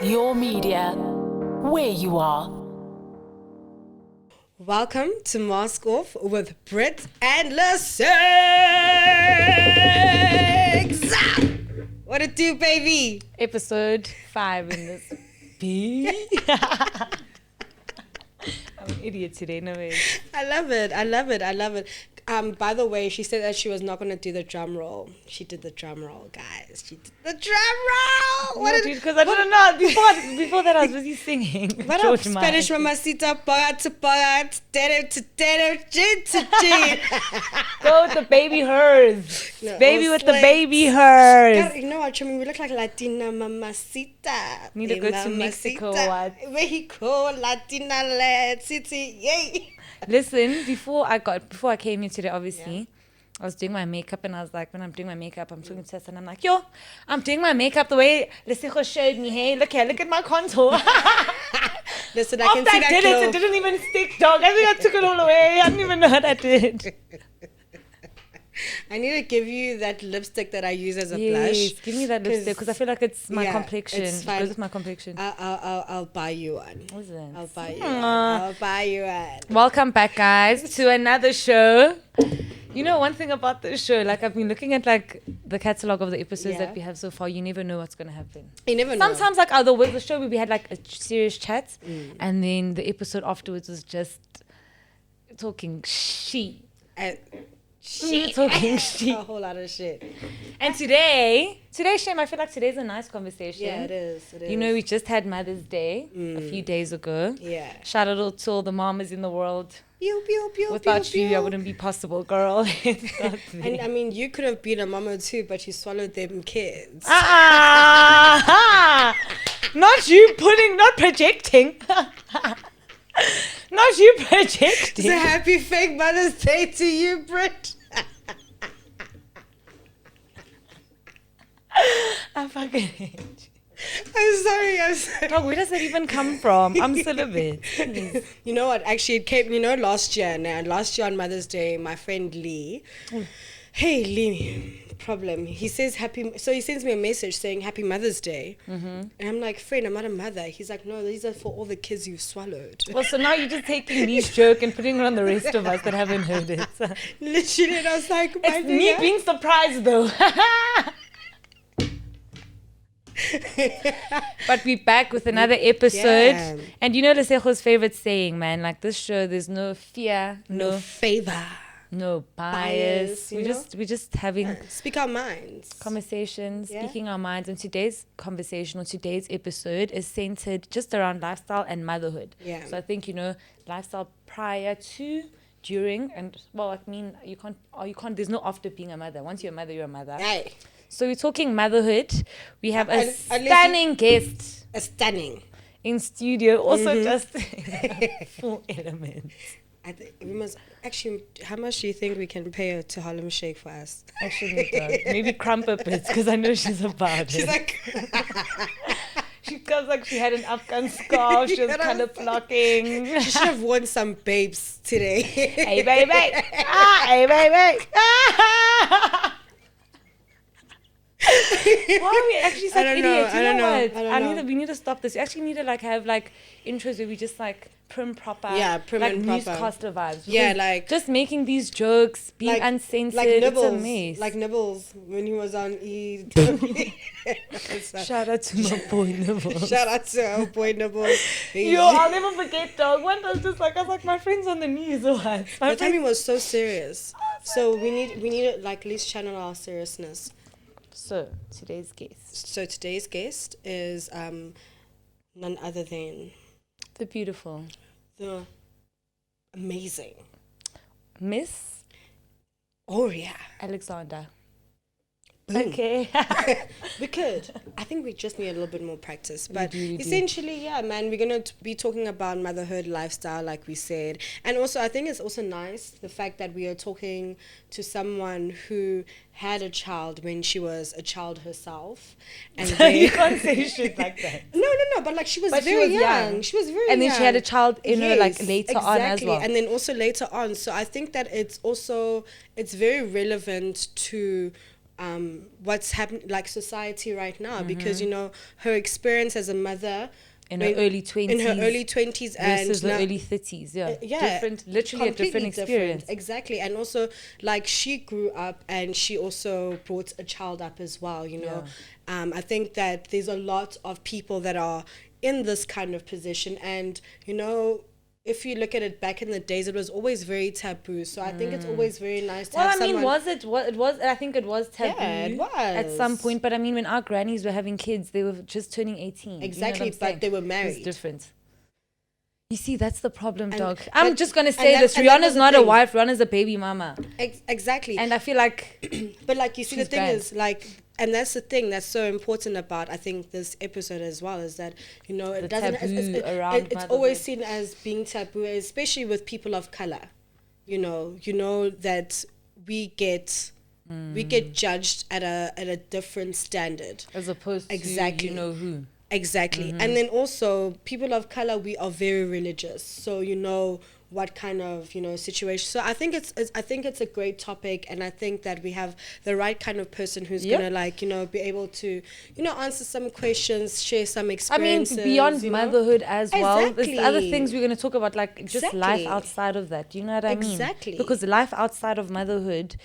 Your media, where you are. Welcome to Mask Off with Britt and Lesegz. What it do, baby? Episode 5 in this. I'm an idiot today, no way. I love it. By the way, she said that she was not going to do the drum roll. She did the drum roll, guys. She did the drum roll. No, dude, because I didn't know. Before that, I was busy singing. What up, Spanish mamacita, paga to paga, tetero to tetero, gin to gin. Go with the baby hers. No, Baby all with the slick. baby hers. God, you know what, Chumi? We look like Latina mamacita. Need to go to Mexico, what? Mexico, Latina city, yay. Listen, before I came here today, obviously, I was doing my makeup and I was like, when I'm doing my makeup, I'm talking to Tess and I'm like, yo, I'm doing my makeup the way Lesegz showed me. Hey, look here, look at my contour. Listen, I After can see I that did glow. it didn't even stick, dog. I think I took it all away. I didn't even know what I did. I need to give you that lipstick that I use as a blush. Give me that lipstick because I feel like it's my complexion. It's It fine. goes with my complexion. I'll buy you one. Is it? I'll buy you one. I'll buy you one. Welcome back, guys, to another show. You know, one thing about this show, like I've been looking at like the catalog of the episodes that we have so far. You never know what's gonna happen. You never know. Sometimes, like the show where we had like a serious chat, and then the episode afterwards was just talking shit. Talking shit. A whole lot of shit. And today, Shem, I feel like today's a nice conversation. Yeah, it is. You know, we just had Mother's Day a few days ago. Yeah. Shout out to all the mamas in the world. Pew, pew, pew, Without pew, you, pew. I wouldn't be possible, girl. It's not me. And I mean, you could have been a mama too, but you swallowed them kids. Ah! Not you not projecting. Not you projecting. It's a happy fake Mother's Day to you, Britt. I fucking hate you. I'm sorry. Dog, where does that even come from? I'm celibate. You know what? Actually, it came, last year. Last year on Mother's Day, my friend Lee. Hey, Lee. Problem. He says so he sends me a message saying Happy Mother's Day. And I'm like, friend, I'm not a mother. He's like, no, these are for all the kids you've swallowed. Well, so now you're just taking Lee's joke and putting it on the rest of us that haven't heard it. Literally, and I was like, It's me being surprised though. But we're back with another episode. Yeah. And you know Lesegz's favorite saying, man, like this show, there's no fear, no favor. no bias. you know? We're just having Speak our minds. conversations, Yeah. speaking our minds. And today's conversation or today's episode is centered just around lifestyle and motherhood. Yeah. So I think, lifestyle prior to, during, and well, I mean, you can't, there's no after being a mother. Once you're a mother, you're a mother. Hey, So we're talking motherhood. We have a Unless stunning guest a stunning. in studio. Also just full elements. I think we must actually. How much do you think we can pay her to Harlem Shake for us? Actually, maybe crumpet bits because I know she's about She's it. like, She feels like she had an Afghan scarf. She was You know kind of what I'm flocking. she should have worn some babes today. Hey, baby. Hey, baby. Why are we actually such I don't know, idiots? I You don't know know, what? I don't know. We need to stop this. We actually need to have intros where we just prim proper. Yeah, prim like and proper. newscaster vibes. Yeah, Because like- just making these jokes, being uncensored. like It's a Nibbles, mess. like Nibbles when he was on E. Shout out to my boy Nibbles. Shout out to our boy Nibbles. Yo, I'll never forget, dog. One was just I was like, my friend's on the news or what? The timing was so serious. So we need to at least channel our seriousness. So today's guest, So today's guest is none other than the beautiful the amazing Miss Aurea. Alexander. Boom. Okay. We could. I think we just need a little bit more practice. But do. essentially, yeah, man, we're going to be talking about motherhood, lifestyle, like we said. And also, I think it's also nice, the fact that we are talking to someone who had a child when she was a child herself. And You can't say shit like that. No, but like she was But she very was young. young. She was very And young. then she had a child in her later on as exactly. well. And then also later on. So I think that it's very relevant to what's happening, like society right now, because you know her experience as a mother in her early 20s and versus the now, early 30s, different, literally a completely different experience. Exactly. And also, like, she grew up and she also brought a child up as well, you know. I think that there's a lot of people that are in this kind of position, and you know, if you look at it back in the days, it was always very taboo. So I think it's always very nice to have someone... was it? It was. I think it was taboo. Yeah, it was. At some point. But I mean, when our grannies were having kids, they were just turning 18. Exactly, you know but they were married. It's different. You see, that's the problem, dog. but- I'm just going to say this. and that Rihanna's was the not a thing. wife. Rihanna's a baby mama. Exactly. And I feel like... But like, you see, the she's thing grand. is, like... And that's the thing that's so important about, I think, this episode as well, is that, you know, it The doesn't... taboo around it's always motherhood. seen as being taboo, especially with people of color. You know that we get judged at a different standard. As opposed to Exactly. you know who. Exactly. And then also, people of color, we are very religious. So, you know, what kind of, you know, situation. So I think it's a great topic, and I think that we have the right kind of person who's Yep. gonna, like, you know, be able to, you know, answer some questions, share some I mean, experiences. beyond you know? motherhood as well. There's other Exactly. things we're going to talk about, like just life Exactly. outside of that. You know what I mean? Exactly. Because life outside of motherhood,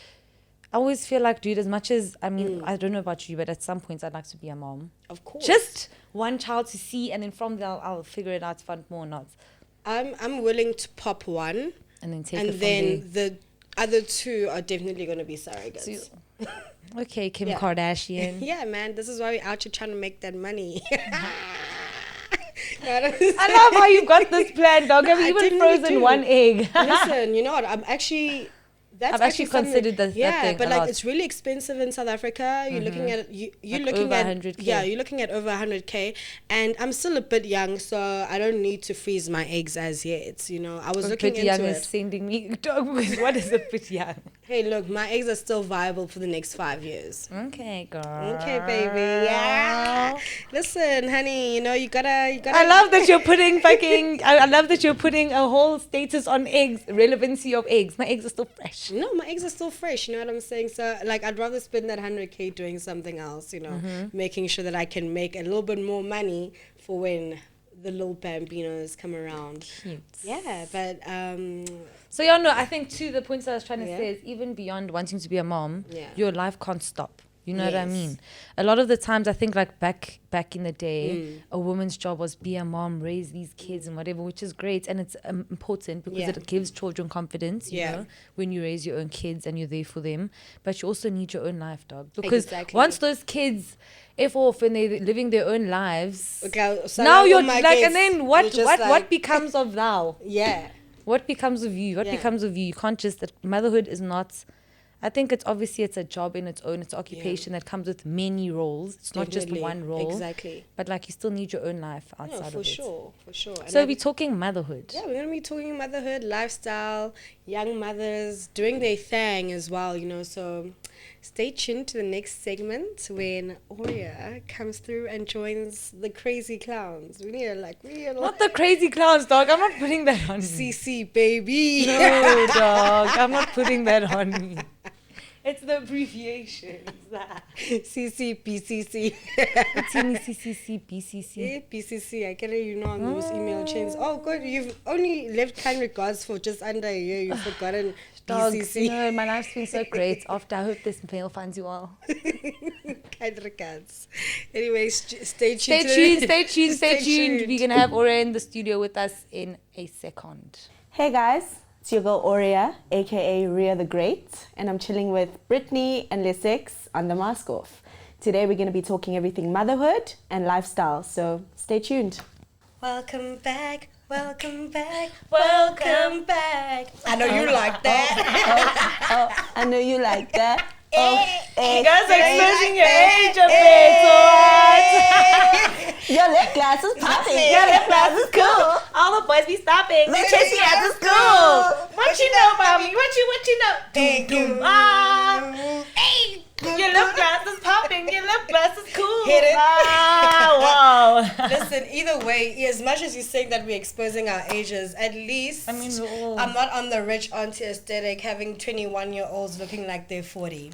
I always feel like, dude, as much as, I mean, I don't know about you, but at some points I'd like to be a mom. Of course. Just one child to see, and then from there I'll figure it out if I want more or not. I'm willing to pop one, And then take and it from then the other two are definitely gonna be surrogates. there. So, okay, Kim Yeah. Kardashian. Yeah, man, this is why we're out here trying to make that money. I love how you've got this plan, dog. Have you I even definitely frozen do. one egg? Listen, you know what? I've actually considered something- that Yeah, thing but a like, lot. it's really expensive in South Africa. You're looking at you're Like looking over at 100K. Yeah, you're looking at over 100K, and I'm still a bit young, so I don't need to freeze my eggs as yet. You know, I was looking Bit young into is it. sending me, dog, because what is a bit young? Hey, look, my eggs are still viable for the next 5 years. Okay, girl. Okay, baby. Yeah. Listen, honey, you know, you gotta. I love that you're putting I love that you're putting a whole status on eggs, relevancy of eggs. My eggs are still fresh. No, my eggs are still fresh. You know what I'm saying? So, like, I'd rather spend that 100K doing something else. You know, making sure that I can make a little bit more money for when the little bambinos come around. Cute. Yeah, but So, yeah, no, I think, too, the points I was trying to Yeah. say is even beyond wanting to be a mom, Yeah. your life can't stop. You know what I Yes. mean? A lot of the times, I think, like, back in the day, a woman's job was be a mom, raise these kids and whatever, which is great. And it's important because Yeah. it gives children confidence, you Yeah. know, when you raise your own kids and you're there for them. But you also need your own life, dog. Because Exactly. once those kids F off and they're living their own lives, okay, so now you're all my like, kids, and then you're what just what like- becomes of thou? Yeah. What becomes of you? What Yeah. becomes of you? You can't just, motherhood is not, I think it's obviously it's a job in its own, it's an occupation that comes with many roles. It's not just Definitely. one role. Exactly. But like you still need your own life outside No, of for it. sure, for sure. And So I- we're talking motherhood. Yeah, we're going to be talking motherhood, lifestyle, young mothers doing their thing as well, you know. So stay tuned to the next segment when Aurea comes through and joins the crazy clowns. We need to Not the crazy clowns, dog. I'm not putting that on you. CC, baby. No, dog. I'm not putting that on me. It's the abbreviation. CC, PCC. CCC, BCC. PCC, I get it, you know, on those email chains. Oh, good, you've only left kind regards for just under a year. You've forgotten Dog, PCC. no, my life's been so great. After, I hope this mail finds you all. Kind regards. Anyway, stay tuned. Stay tuned. We're going to have Aurea in the studio with us in a second. Hey guys, it's your girl Aurea, aka ReaTheGreat, and I'm chilling with Brittany and Lesegz on The Mask Off. Today we're going to be talking everything motherhood and lifestyle, so stay tuned. Welcome back. Welcome back. Welcome back. I know you like that. I know you like that. You guys are exposing your age a bit, so Your lip gloss is popping. Your lip gloss is cool. All the boys be stopping. They chase me after school. What you know about me? What you know? Doom, doom, ah. Hey, your lip gloss is popping. Your lip gloss is cool. Hit it. Ah, wow. Listen, either way, as much as you're saying that we're exposing our ages, at least I mean, we're all- I'm not on the rich auntie aesthetic having 21-year-olds looking like they're 40.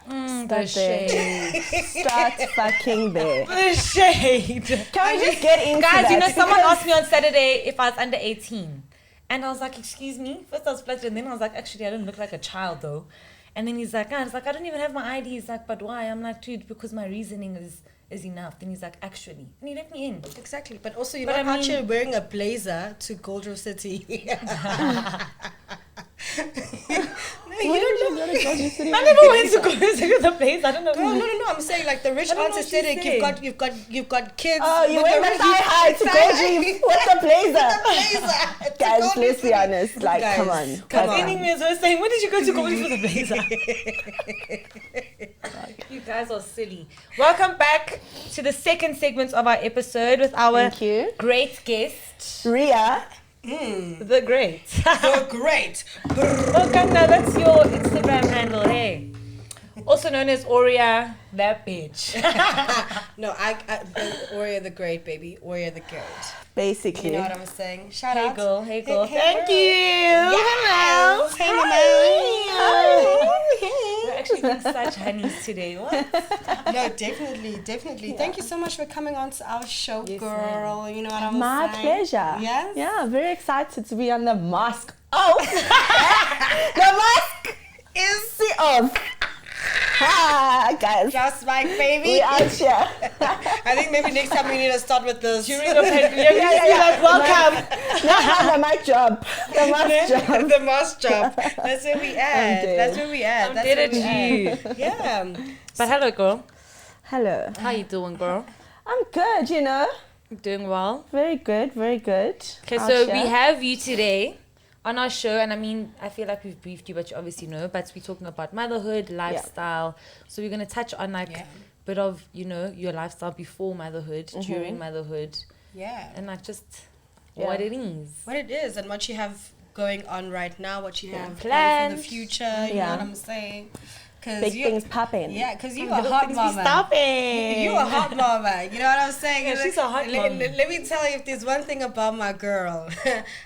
The there. shade. Start fucking there. The shade. Can we just get into Guys, that? you know, someone Because- asked me on Saturday if I was under 18. And I was like, excuse me? First I was flattered, and then I was like, actually, I don't look like a child, though. And then he's like, I don't even have my ID. He's like, but why? I'm like, dude, because my reasoning is enough. Then he's like, actually. And he let me in. Exactly. But also, you're But not I out here mean- wearing a blazer to Goldro City. No, you don't know. I never went to go to the place. I don't know. No. I'm saying like the rich I don't aunt know what she's aesthetic. saying. You've got kids. Oh, you with went the with rich- thigh high to Goji. What's the blazer? blazer. Guys, let's be honest. Like, Guys, come on. come Because on. ending me as well saying, when did you go to Goldie for the blazer? You guys are silly. Welcome back to the second segment of our episode with our Thank you. great guest, Ria. the Great. Oh, great. Okay, now that's your Instagram handle, hey. Also known as Aurea, that bitch. No, I Aurea the Great, baby. Aurea the Great. Basically. You know what I'm saying? Shout Hey out. girl, hey girl. hey, Thank girl. you. Hello. Hey, Mama. We're actually being such honeys today. What? No, definitely. Thank you so much for coming on to our show, Yes, girl. You know what I'm My saying? pleasure. Yes? Yeah, very excited to be on the mask. Oh! The mask is off. Ha, guys. Just like baby. We out here. I think maybe next time we need to start with this. During the pandemic, like, welcome. No, the mic job. The mask job. The mask job. That's where we at. dead. That's where we at. I'm That's dead where at we you. at. Yeah. But hello, girl. Hello. How you doing, girl? I'm good, you know. Doing well. Very good, very good. Okay, Out so here. we have you today on our show, and I mean, I feel like we've briefed you, but you obviously know. But we're talking about motherhood, lifestyle. So we're gonna touch on like Yeah. bit of your lifestyle before motherhood, during motherhood, Yeah. and like just Yeah. what it is. What it is and what you have going on right now, what you have planned for Planned. the future. You know Yeah. what I'm saying? Cause Big you, things popping. Yeah, because you a Little hot things mama. be stopping. You a hot mama. You know what I'm saying? Yeah, she's a hot let, mom. let me tell you, if there's one thing about my girl,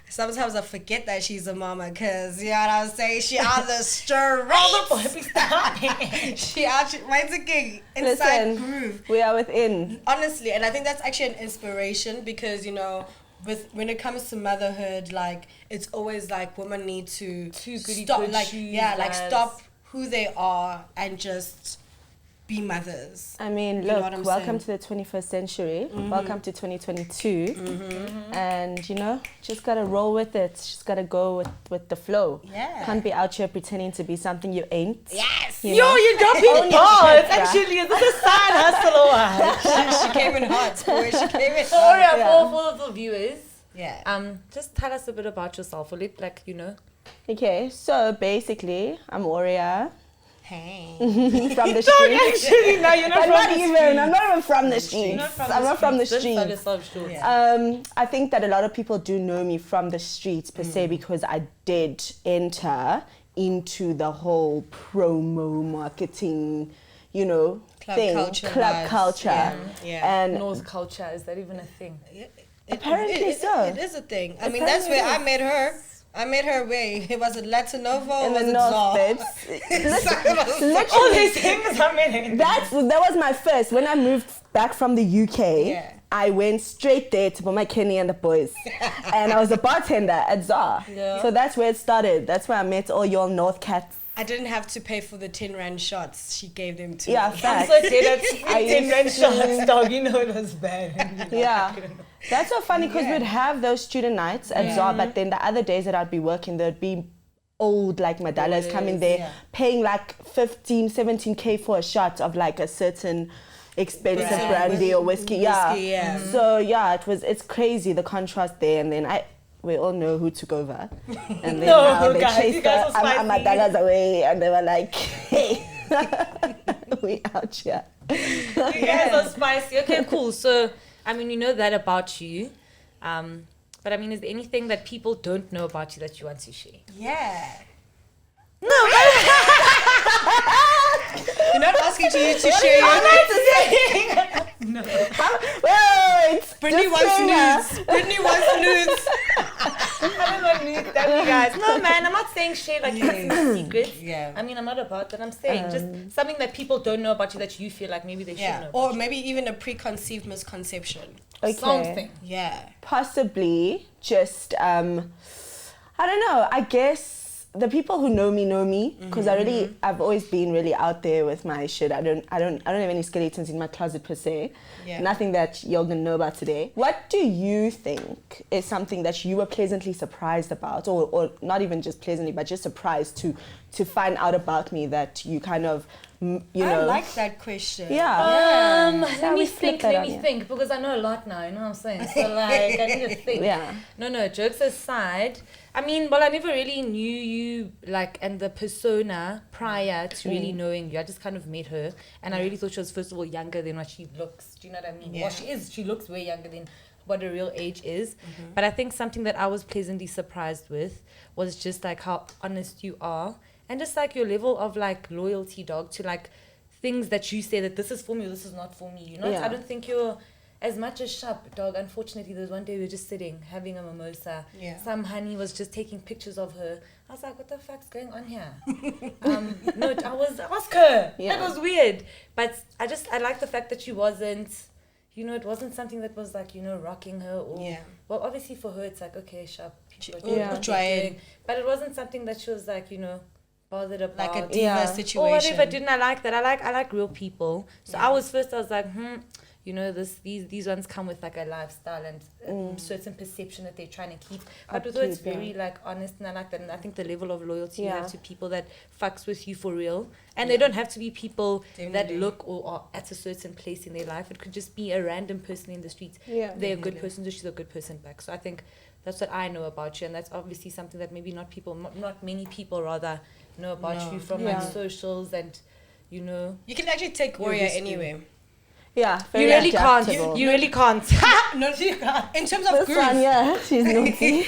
sometimes I forget that she's a mama, because, you know what I'm saying? She out the streets. Be stopping. She out, once again, inside Listen, groove. we are within. Honestly, and I think that's actually an inspiration, because, you know, when it comes to motherhood, like, it's always like women need to goody stop, good like, shoes, yeah, like, guys. stop who they are and just be mothers. I mean, You know look, what I'm welcome saying? to the 21st century. Welcome to 2022. And, you know, just got to roll with it. Just got to go with the flow. Yeah. Can't be out here pretending to be something you ain't. Yes. You Yo, know? you're dropping Own your balls. shit, bruh. Actually, is this a side hustle or what? She came in hot, boy. She came in Sorry, hot. Yeah. for the viewers. Yeah. Just tell us a bit about yourself, or like Okay, so basically, I'm Aurea Hey. from the Don't streets. actually, no, you're not I'm from not the even, streets. I'm not even from the You're streets. not I'm not from the Don't sell streets. yourself short. Yeah. I think that a lot of people do know me from the streets per se, because I did enter into the whole promo marketing, you know, Club thing, culture club vibes. culture. Yeah. And North culture, is that even a thing? Apparently so. It is a thing. I mean, that's where I met her. I met her where it was it Latinovo or in was the it north, Zor? babes. Literally, All these things are meaning. that was my first. When I moved back from the UK, Yeah. I went straight there to Mama Kenny and the boys. And I was a bartender at Zar. Yeah. So that's where it started. That's where I met all your North cats. I didn't have to pay for the 10 rand shots. She gave them to Yeah, me. I'm facts. so dead at I 10 used rand to- shots, dog. You know it was bad. Yeah. That's so funny, because Yeah. we'd have those student nights at Zar, but then the other days that I'd be working, there'd be old like Madalas coming there, yeah. paying like 15, 17K for a shot of like a certain expensive Brand. brandy or whiskey. Yeah. Whiskey, yeah. So yeah, it's crazy, the contrast there. And then we all know who took over. And then No, they guys, you chased guys are spicy. Madalas away, and they were like, hey, we out here. You guys are spicy. Okay, cool. So, I mean, you know that about you. But I mean, is there anything that people don't know about you that you want to share? Yeah. No, You're not asking you to share your... Wait, Brittany just wants saying, nudes. Brittany wants nudes. I don't want to tell you guys. No, man, I'm not saying shit like it's secrets. Yeah. I mean, I'm not about that. I'm saying just something that people don't know about you that you feel like maybe they should know. Or maybe even a preconceived misconception. Okay. Something. Yeah. Possibly just I don't know, I guess the people who know me because I've always been really out there with my shit. I don't have any skeletons in my closet per se. Yeah. Nothing that you're gonna know about today. What do you think is something that you were pleasantly surprised about, or not even just pleasantly but just surprised to find out about me that you kind of I like that question. Yeah. Let me think, because I know a lot now, you know what I'm saying? So, like, I need to think. Yeah. No, jokes aside, I mean, well, I never really knew you, like, and the persona prior to really knowing you. I just kind of met her, and I really thought she was, first of all, younger than what she looks. Do you know what I mean? Yeah. Well, she is. She looks way younger than what her real age is. But I think something that I was pleasantly surprised with was just, like, how honest you are. And just, like, your level of, like, loyalty, dog, to, like, things that you say that this is for me or this is not for me. You know, Yeah. I don't think you're as much as sharp, dog. Unfortunately, there was one day we were just sitting, having a mimosa. Yeah. Some honey was just taking pictures of her. I was like, what the fuck's going on here? No, I was, ask her. Yeah. That was weird. But I like the fact that she wasn't, you know, it wasn't something that was, like, you know, rocking her or... Yeah. Well, obviously for her, it's like, okay, sharp. People are Yeah. doing what Try they're it. doing. But it wasn't something that she was, like, you know, bothered about. Like a diva Yeah. situation. Or whatever. Didn't I like that? I like real people. So I was like, you know, these ones come with, like, a lifestyle and a certain perception that they're trying to keep. But with her, it's Upkeep, very, like, honest, and I like that. And I think the level of loyalty you Yeah. have to people that fucks with you for real. And they don't have to be people Definitely. that look or are at a certain place in their life. It could just be a random person in the streets. Yeah. They're a good person, so she's a good person back. So I think that's what I know about you, and that's obviously something that maybe not many people rather know about you from Yeah. like socials and, you know. You can actually take Your Aurea history. anywhere. Yeah, You very really can't. adaptable. You really can't. No, you can't. In terms of This groove. one, yeah, she's naughty.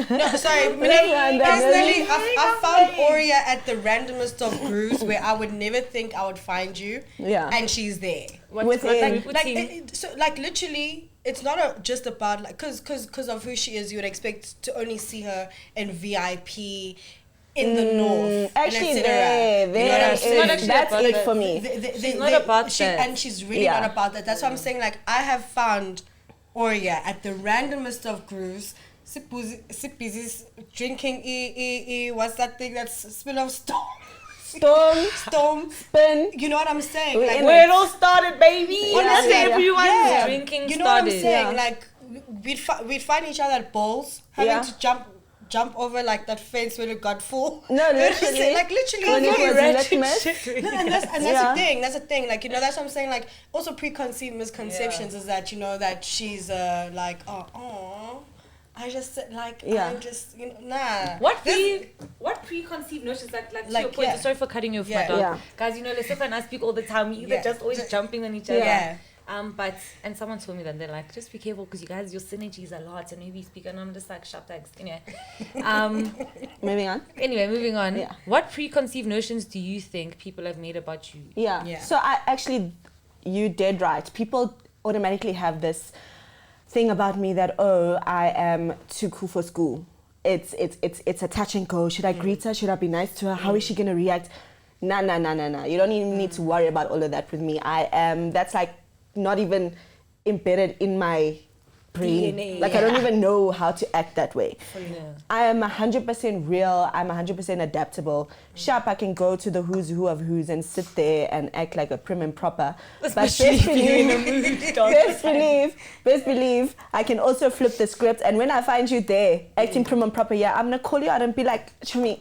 No, sorry. one, Personally, I found Aurea at the randomest of grooves where I would never think I would find you. Yeah. And she's there. Within. Like literally, it's not just about like because of who she is. You would expect to only see her in VIP. In the north, Actually, and et cetera. there You know what I'm is- saying? actually that's about it that. for me. She's not about that. And she's really Yeah. not about that. That's why I'm saying, like, I have found Aurea at the randomest of grooves. Sip drinking what's that thing that's spin off storm Spin. you know what I'm saying, We're like in Where it all started, baby. Honestly, That's everyone's yeah. drinking you know what I'm started. saying, Yeah. like we'd find each other at balls having Yeah. to jump over like that fence when it got full. No, literally. like literally When it very was ratchet litmus. shit. No, and that's Yeah. the thing. That's the thing. Like, you know, that's what I'm saying. Like, also preconceived misconceptions is that, you know, that she's like, I just said, like, Yeah. I'm just, you know, nah. What preconceived notions, like to Like, your point, yeah. sorry for cutting you off, Yeah. my dog. Yeah. Guys, you know, Lesegz and I speak all the time. We either Yeah. just always jumping on each other. Yeah. And someone told me that they're like, just be careful because you guys, your synergy is a lot, and maybe you speak, and I'm just like, sharp tags. Anyway, Moving on. moving on. Yeah. What preconceived notions do you think people have made about you? Yeah. So you did right. People automatically have this thing about me that, I am too cool for school. It's a touch and go. Should I greet her? Should I be nice to her? How is she gonna react? Nah. You don't even need to worry about all of that with me. That's like not even embedded in my brain. DNA, Like I don't even know how to act that way. Yeah. I am 100% real. I'm 100% adaptable. Sharp, I can go to the who's who of who's and sit there and act like a prim and proper. But best believe, I can also flip the script. And when I find you there acting prim and proper, I'm gonna call you out and be like, Chumi,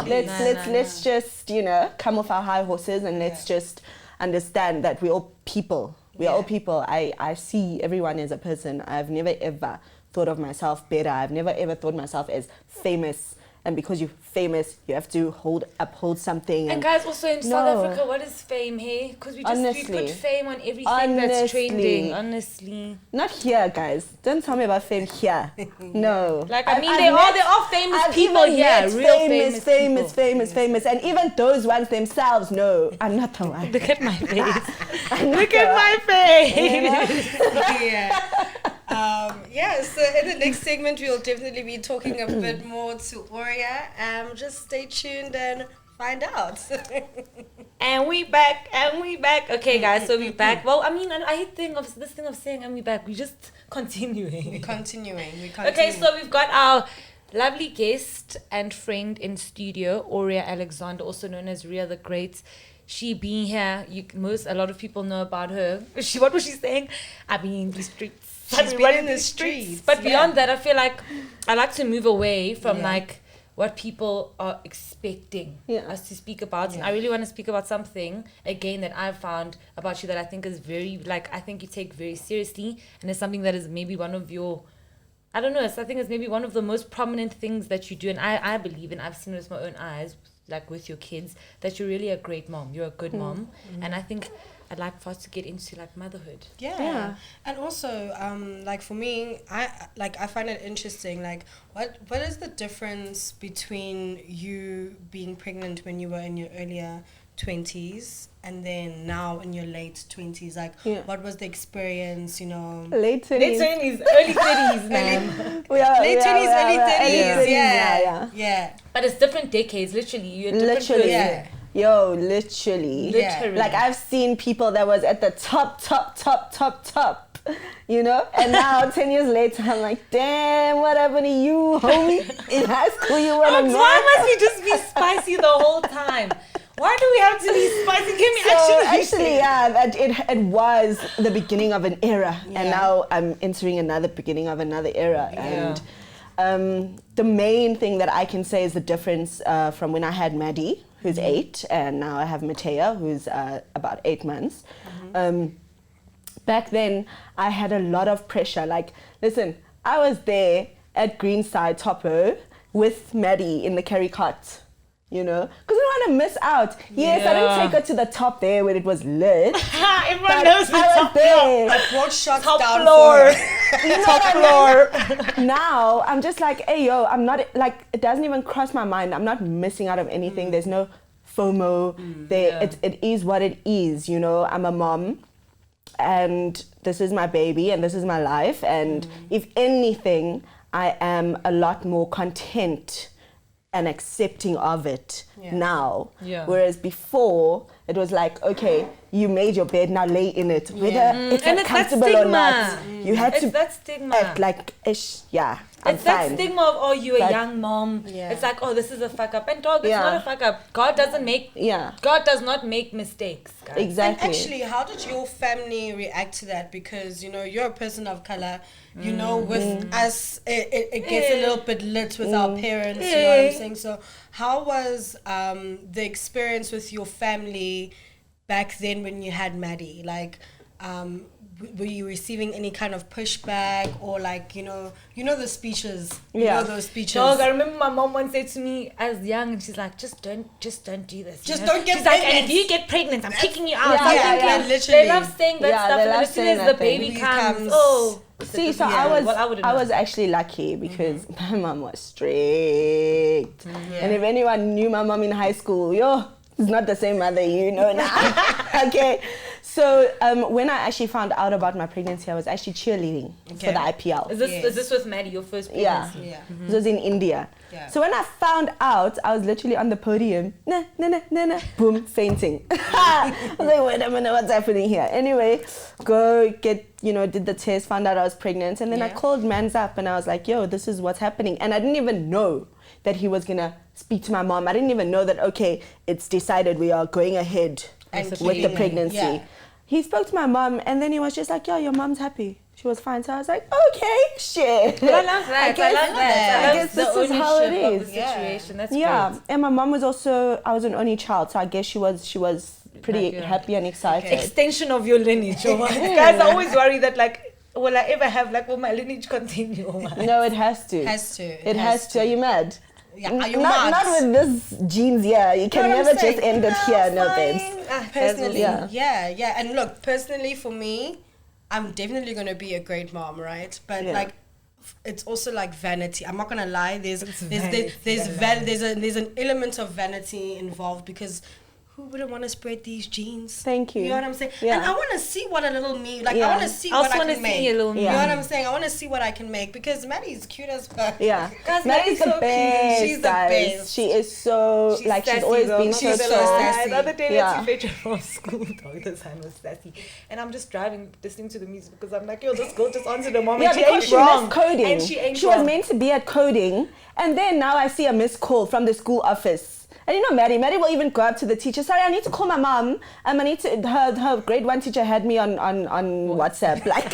let's just, you know, come off our high horses and let's just understand that we're all people. We are all people. I see everyone as a person. I've never ever thought of myself better. I've never ever thought myself as famous. And because you're famous, you have to uphold something. And guys, also in No. South Africa, what is fame here? Because we Honestly. put fame on everything that's Honestly. trending. Honestly, Not here, guys. Don't tell me about fame here. No. like there are famous I've people even here, met real famous. And even those ones themselves know I'm not the one. Look at my face. I'm not Look the at one. my face. Yeah. So in the next segment, we'll definitely be talking a bit more to Aurea. Just stay tuned and find out. And we back. Okay, guys, so we back. Well, I mean, I hate this thing of saying and we back. We just continuing. We're continuing. Okay, so we've got our lovely guest and friend in studio, Aurea Alexander, also known as ReaTheGreat. She being here, a lot of people know about her. What was she saying? I mean, the streets. She's been in the streets. But beyond that, I feel like I like to move away from like what people are expecting us to speak about. And I really want to speak about something, again, that I've found about you that I think is very, I think you take very seriously. And it's something that is maybe one of your, I don't know, I think it's maybe one of the most prominent things that you do. And I believe, and I've seen it with my own eyes, like with your kids, that you're really a great mom. You're a good mom. And I think I'd like for us to get into motherhood. Yeah. And also, for me, I find it interesting. What is the difference between you being pregnant when you were in your earlier 20s and then now in your late 20s? What was the experience? Late 20s, early 30s, man. Late 20s, early 30s. Yeah. But it's different decades. Literally, you're different person. Yeah. Yo, literally. I've seen people that was at the top, and now 10 years later, I'm like, damn, what happened to you, homie? In high school, you were a man. Why must we just be spicy the whole time? Why do we have to be spicy? Give me it was the beginning of an era, and now I'm entering another beginning of another era, and the main thing that I can say is the difference from when I had Maddie, who's 8, and now I have Matea, who's about 8 months. Back then, I had a lot of pressure. Listen, I was there at Greenside Topo with Maddie in the carry cart, because I didn't want to miss out. Yes, I didn't take her to the top there where it was lit. Everyone knows the top there. I brought shots top down floor. top floor. Now, I'm just hey, yo, I'm not, it doesn't even cross my mind. I'm not missing out of anything. There's no FOMO. It is what it is, I'm a mom. And this is my baby and this is my life, and if anything, I am a lot more content and accepting of it now. Whereas before it was okay, you made your bed, now lay in it, whether it's uncomfortable or not. You had to that stigma. act like ish. It's that stigma of you're a young mom. It's this is a fuck up, and dog, it's not a fuck up. God does not make mistakes, guys. Exactly. And actually, how did your family react to that? Because you're a person of color. With us, it gets a little bit lit with our parents. You know what I'm saying? So, how was the experience with your family back then when you had Maddie? Were you receiving any kind of pushback or the speeches? You know those speeches. Dog, I remember my mom once said to me as young, and she's like, just don't do this. Just don't get she's pregnant. And if you get pregnant, I'm kicking you out. Literally. They love saying that stuff, and as soon as the baby comes, See, so I was actually lucky because my mom was strict. And if anyone knew my mom in high school, it's not the same mother now. Okay. So when I actually found out about my pregnancy, I was actually cheerleading for the IPL. Is this with Maddie, your first pregnancy? Yeah. This was in India. Yeah. So when I found out, I was literally on the podium, boom, fainting. I was like, wait a minute, what's happening here? Anyway, did the test, found out I was pregnant, and then I called Mans up and I was like, yo, this is what's happening. And I didn't even know that he was gonna speak to my mom. I didn't even know that, okay, it's decided we are going ahead with the pregnancy. Yeah. He spoke to my mom and then he was just like, yo, your mom's happy. She was fine. So I was like, okay, shit. But I love that. I guess this is how it is. Of the situation. That's great. And my mom was also, I was an only child, so I guess she was pretty happy and excited. Okay. Extension of your lineage. Guys, I always worry that will I ever have will my lineage continue? No, it has to. It has to. Are you mad? Yeah, are you not with this genes here. You can never just end it here, no, babes. Personally, yeah. And look, personally for me, I'm definitely going to be a great mom, right? But it's also vanity. I'm not going to lie. There's an element of vanity involved because who wouldn't want to spread these jeans? Thank you. You know what I'm saying? Yeah. And I want to see what a little me, like, Yeah. I want to see I what also I want to can see make. a little me. You know what I'm saying? I want to see what I can make because Maddie's cute as fuck. Yeah, Guys, Maddie's the so cute. best. She's the guys. best. She is so she's sassy, always though, been not so She's gonna so lie. sassy. The other day, Yeah. let's see from school. Dog, the sign was sassy, and I'm just driving, listening to the music because I'm like, yo, this girl just answered the mom. Yeah, and she because ain't she wrong. missed coding. And she ain't She wrong. was meant to be at coding, and then now I see a missed call from the school office. And you know, Maddie will even go up to the teacher. Sorry, I need to call my mom. I need to. Her grade 1 teacher had me on WhatsApp. Like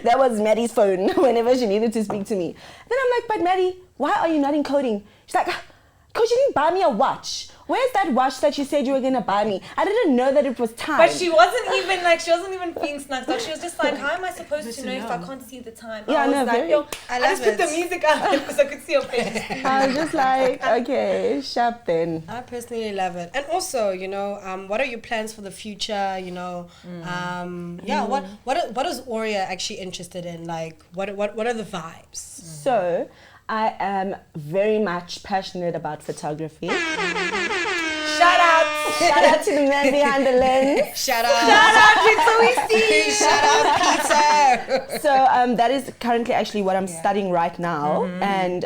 that was Maddie's phone whenever she needed to speak to me. Then I'm like, but Maddie, why are you not in coding? She's like, because you didn't buy me a watch. Where's that watch that you said you were gonna buy me? I didn't know that it was time. But she wasn't even being snuck up. She was just like, how am I supposed to know if I can't see the time? Yeah, I was no, like, very- yo, I I love just put it. the music up because I could see her face. I was just like, okay, sharp then. I personally love it. And also, you know, what are your plans for the future? You know, what is Aurea actually interested in? Like, what are the vibes? So, I am very much passionate about photography. Shout out. Shout out to the man behind the lens. Shout out! Shout out, Shout out, Peter! So that is currently actually what I'm studying right now. And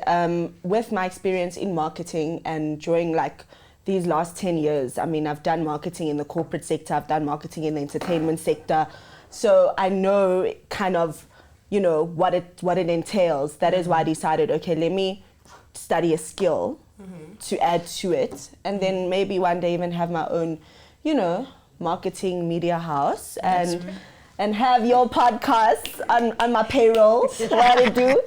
with my experience in marketing and during like these last 10 years, I mean, I've done marketing in the corporate sector, I've done marketing in the entertainment sector. So I know kind of, you know, what it entails. That is why I decided, okay, let me study a skill to add to it, and then maybe one day even have my own, you know, marketing media house and have your podcast on my payroll while I do.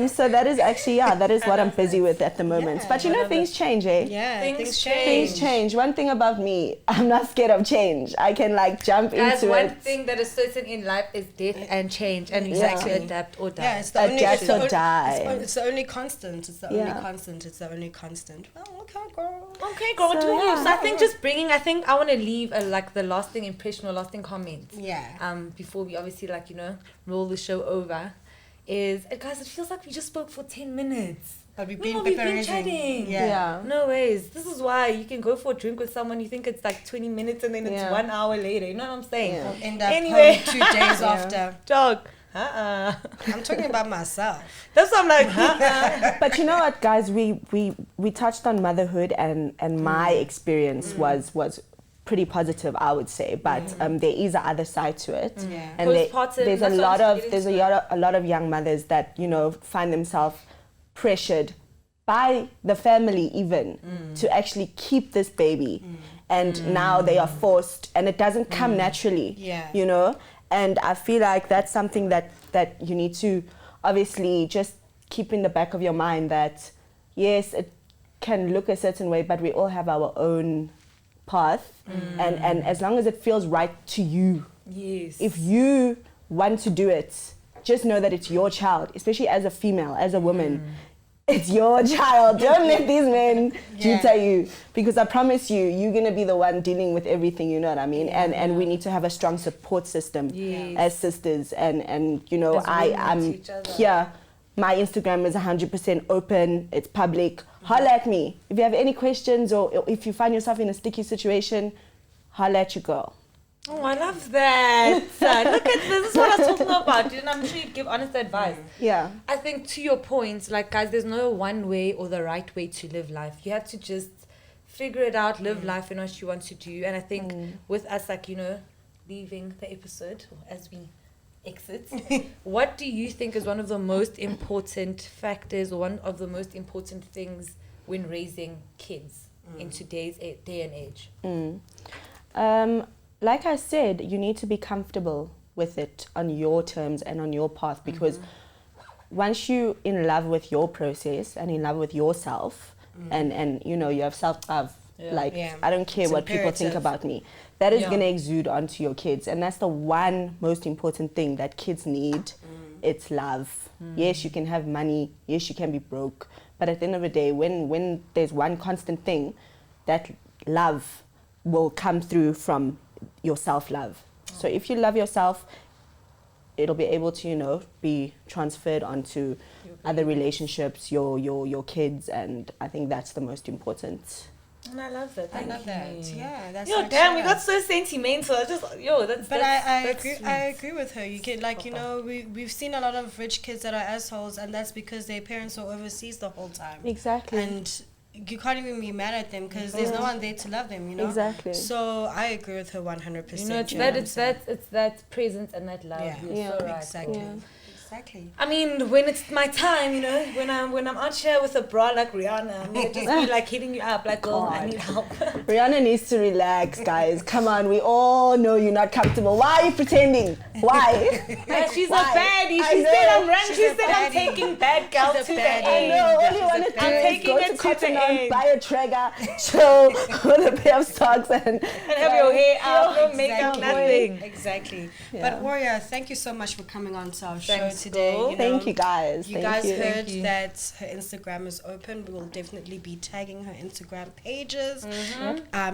So that is actually, that is what I'm busy with at the moment. But you know, things change, eh? Yeah, Things change. Things change. One thing about me, I'm not scared of change. I can like jump Guys, into one it. thing that is certain in life is death and change, and you Yeah. have to adapt or die. Yeah, it's the only, Adapt it's the or only, die. It's the only constant. It's the Yeah. only constant. It's the only constant. Well, okay, girl. Okay, girl, So, to you. yeah. So I think I want to leave like the lasting impression or lasting comment. Yeah. Before we obviously roll the show over, is guys, it feels like we just spoke for 10 minutes. But we've No, been we've been preparing. chatting. Yeah. No ways. This is why you can go for a drink with someone, you think it's like 20 minutes and then it's Yeah. 1 hour later. You know what I'm saying? Yeah. End up Anyway. home 2 days after. Dog. I'm talking about myself. That's what I'm like, But you know what, guys? We touched on motherhood, and my experience was pretty positive, I would say. But there is a other side to it, Yeah. and Postpartum, there's a that's what lot I'm of getting there's to. a lot of young mothers that find themselves pressured by the family even to actually keep this baby, and now they are forced, and it doesn't come naturally. Yeah. And I feel like that's something that you need to obviously just keep in the back of your mind, that yes, it can look a certain way, but we all have our own path, and as long as it feels right to you, yes. if you want to do it, just know that it's your child, especially as a female, as a woman. It's your child. Don't let these men tutor you, because I promise you, you're gonna be the one dealing with everything. You know what I mean? And we need to have a strong support system as sisters. And As women I'm to each other. here. My Instagram is 100% open. It's public. Holla at me if you have any questions, or if you find yourself in a sticky situation. Holla at your girl. Oh, I love that. Look at this is what I was talking about, and I'm sure you'd give honest advice. Yeah. I think to your point, like, guys, there's no one way or the right way to live life. You have to just figure it out, live life in what you want to do. And I think with us, leaving the episode as we exit, what do you think is one of the most important factors or one of the most important things when raising kids in today's day and age? Like I said, you need to be comfortable with it on your terms and on your path, because once you're in love with your process and in love with yourself, and you have self-love, I don't care It's what people think imperative. about me, that is Yeah. going to exude onto your kids, and that's the one most important thing that kids need. It's love. Yes, you can have money, yes, you can be broke, but at the end of the day, when there's one constant thing, that love will come through from your self-love. So if you love yourself, it'll be able to be transferred onto other relationships, your kids, and I think that's the most important And I love that. I love that. Yeah, that's Yo, so damn, we true. got so sentimental. But I agree. sweet. I agree with her. You get like we've seen a lot of rich kids that are assholes, and that's because their parents are overseas the whole time. Exactly. And you can't even be mad at them because there's no one there to love them. Exactly. So I agree with her 100%. You know, it's that presence and that love. Yeah. You're so right. Exactly. Yeah. Exactly. I mean, when it's my time, you know, when I'm out here with a bra like Rihanna, I'm gonna just be like hitting you up, like, girl, I need help. Rihanna needs to relax, guys. Come on, we all know you're not comfortable. Why are you pretending? Why? Yeah, she's Why? a baddie. I She know. said I'm running. She's She a said I'm baddie. taking bad girl She's a to the baddie. I end. know. All you want to do I'm is taking go it to to Cotton the On, end. buy a Traeger, chill with a pair of socks and have your hair up, no makeup, nothing. Exactly. Yeah. But Aurea, thank you so much for coming on to our Thanks, show today. girl. You know, Thank you, guys. You Thank guys you. heard Thank you. that her Instagram is open. We will definitely be tagging her Instagram pages.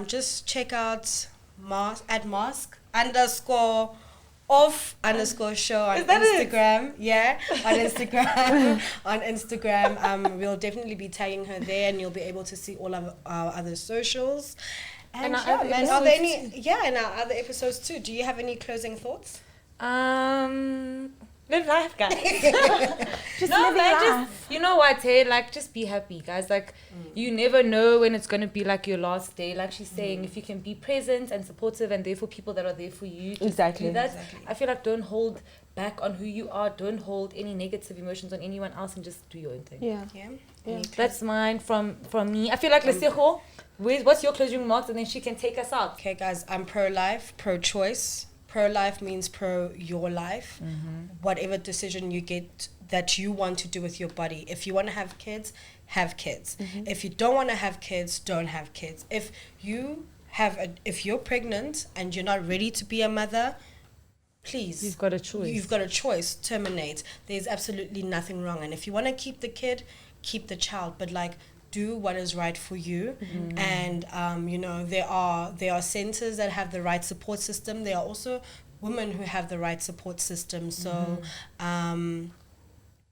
Just check out mask_off_show on Is that it? Instagram. Yeah, on Instagram. On Instagram. We'll definitely be tagging her there, and you'll be able to see all of our other socials. And our yeah, other man, are there any? episodes Yeah, and our other episodes too. Do you have any closing thoughts? Live life, guys. Just No, living man, life. just, you know what, hey, like, just be happy, guys. Like, you never know when it's going to be, like, your last day. Like she's saying, if you can be present and supportive and there for people that are there for you, just Exactly. do that. Exactly. I feel like don't hold back on who you are. Don't hold any negative emotions on anyone else and just do your own thing. Yeah. Yeah. Yeah. That's mine from me. I feel like, Lesegz, what's your closing remarks? And then she can take us out. Okay, guys, I'm pro-life, pro-choice. Pro-life means pro your life. Whatever decision you get that you want to do with your body. If you want to have kids, have kids. If you don't want to have kids, don't have kids. If you're pregnant and you're not ready to be a mother, please. You've got a choice. You've got a choice. Terminate. There's absolutely nothing wrong. And if you want to keep the kid, keep the child. But like, do what is right for you. And there are centers that have the right support system. There are also women who have the right support system. So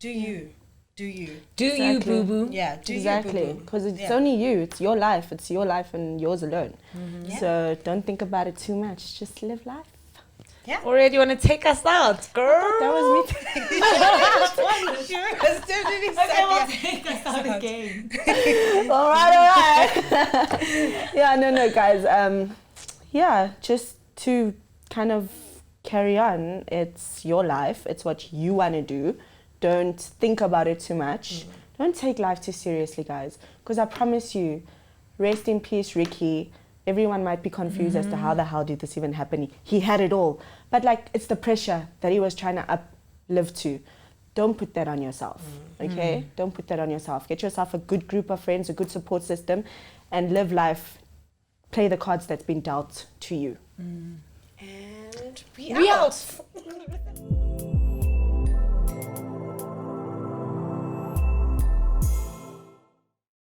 do you Do Exactly. you, boo-boo. yeah, do Exactly, you, boo-boo. because it's Yeah. only you. It's your life. It's your life and yours alone. Yeah. So don't think about it too much. Just live life. Already, you want to take us out, girl? That was me. Okay, we'll take us out again. all right. Yeah, no, guys. Just to kind of carry on. It's your life. It's what you want to do. Don't think about it too much. Don't take life too seriously, guys. Because I promise you, rest in peace, Ricky. Everyone might be confused as to how the hell did this even happen. He had it all. But like, it's the pressure that he was trying to uplift to. Don't put that on yourself, okay? Don't put that on yourself. Get yourself a good group of friends, a good support system, and live life. Play the cards that's been dealt to you. And We out.